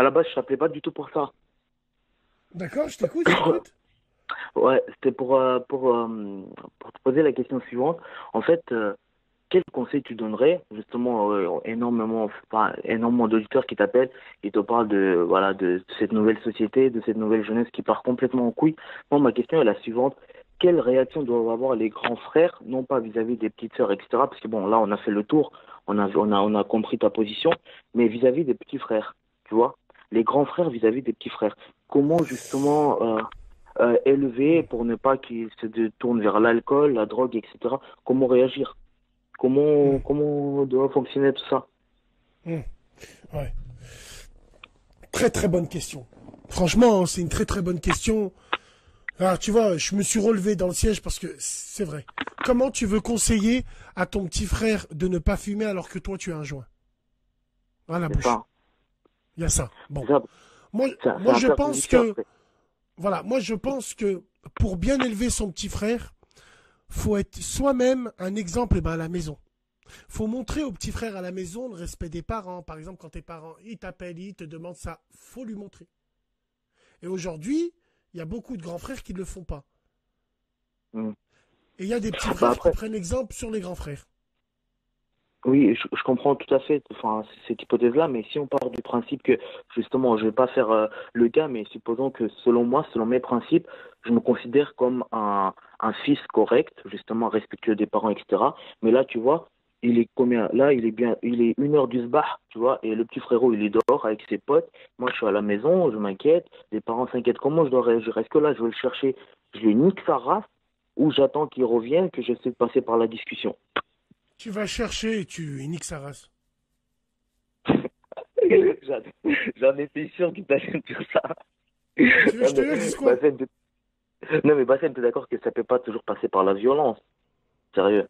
la base, je t'appelais pas du tout pour ça. D'accord, je t'écoute, je t'écoute. Ouais, c'était pour te poser la question suivante. En fait, quel conseil tu donnerais, justement, énormément d'auditeurs qui t'appellent et te parlent de, voilà, de cette nouvelle société, de cette nouvelle jeunesse qui part complètement en couille. Moi, ma question est la suivante. Quelle réaction doivent avoir les grands frères, non pas vis-à-vis des petites sœurs, etc., parce que bon, là, on a fait le tour, on a compris ta position, mais vis-à-vis des petits frères, tu vois, les grands frères vis-à-vis des petits frères. Comment, justement, élever pour ne pas qu'ils tournent vers l'alcool, la drogue, etc. Comment réagir? Hum, Comment doit fonctionner tout ça? hum, ouais. Très très bonne question. Franchement, c'est une très très bonne question. Alors, tu vois, je me suis relevé dans le siège parce que c'est vrai. Comment tu veux conseiller à ton petit frère de ne pas fumer alors que toi tu as un joint à la C'est bouche? ça. Il y a ça. C'est Bon. ça. Moi, C'est moi un je cercle pense vicieux que, après. voilà, moi je pense que pour bien élever son petit frère, faut être soi-même un exemple à la maison. Faut montrer au petit frère à la maison le respect des parents. Par exemple, quand tes parents, ils t'appellent, ils te demandent ça, faut lui montrer. Et aujourd'hui, il y a beaucoup de grands frères qui ne le font pas. Mm. Et il y a des petits Bah frères qui après, prennent exemple sur les grands frères. oui, je comprends tout à fait enfin, cette hypothèse-là, mais si on part du principe que, justement, je vais pas faire le cas, mais supposons que selon moi, selon mes principes, je me considère comme un fils correct, justement respectueux des parents, etc. Mais là, tu vois, il est combien? Là, il est 1 heure du sbar, tu vois, et le petit frérot, il est dehors avec ses potes. Moi, je suis à la maison, je m'inquiète, les parents s'inquiètent. Comment je dois réagir? Est-ce que là, je vais le chercher, je lui nique sa race, ou j'attends qu'il revienne, que j'essaie de passer par la discussion? Tu vas chercher et tu niques sa race. J'en j'en étais sûr que tu allais me dire ça. Tu veux que Non je te mais, dise quoi? Bassem, non, mais Bassem, t'es d'accord que ça peut pas toujours passer par la violence. Sérieux.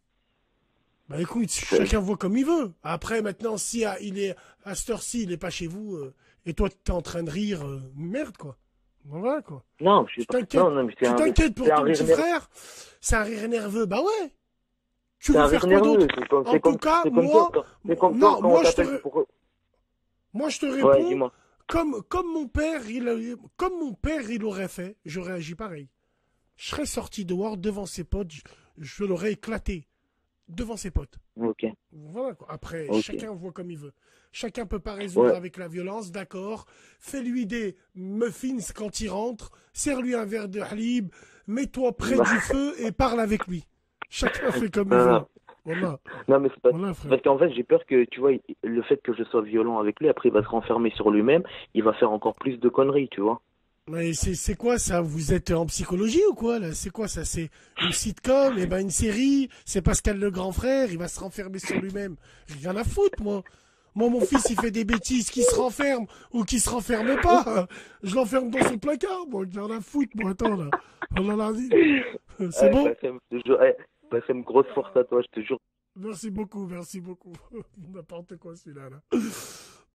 Bah écoute, C'est- chacun voit comme il veut. Après, maintenant, si il est à cette heure-ci, il est pas chez vous, et toi tu es en train de rire, merde quoi. Voilà quoi. Non, je suis pas. Non, non, mais Tu t'inquiètes c'est pour un ton rire petit nerveux. frère. C'est un rire nerveux. Bah ouais. Tu C'est veux un faire rire quoi nerveux. d'autre? En tout cas, moi, C'est comme toi non, quand on t'appelle pour. moi je te Ouais, réponds dis-moi. comme mon père, comme mon père, il aurait fait. J'aurais agi pareil. Je serais sorti dehors devant ses potes, je l'aurais éclaté devant ses potes. Ok, Voilà quoi. Après, ok. chacun voit comme il veut. Chacun peut pas résoudre Ouais. avec la violence, d'accord. Fais-lui des muffins quand il rentre, serre-lui un verre de halib, mets-toi près du feu et parle avec lui. Chacun fait comme il Non, veut. non, Voilà, non, mais voilà c'est frère. parce qu'en fait, j'ai peur que, tu vois, le fait que je sois violent avec lui, après, il va se renfermer sur lui-même, il va faire encore plus de conneries, tu vois. Mais c'est quoi ça? Vous êtes en psychologie ou quoi là? C'est quoi ça? C'est une sitcom? Eh ben une série? C'est Pascal le grand frère? Il va se renfermer sur lui-même. Rien à foutre moi. Moi mon fils il fait des bêtises, qu'il se renferme ou qu'il se renferme pas. Je l'enferme dans son placard. Moi rien à foutre moi. Attends là. Oh là là, c'est Ouais, bon? Bassem, grosse force à toi, je te jure. Merci beaucoup, merci beaucoup. N'importe quoi celui-là là.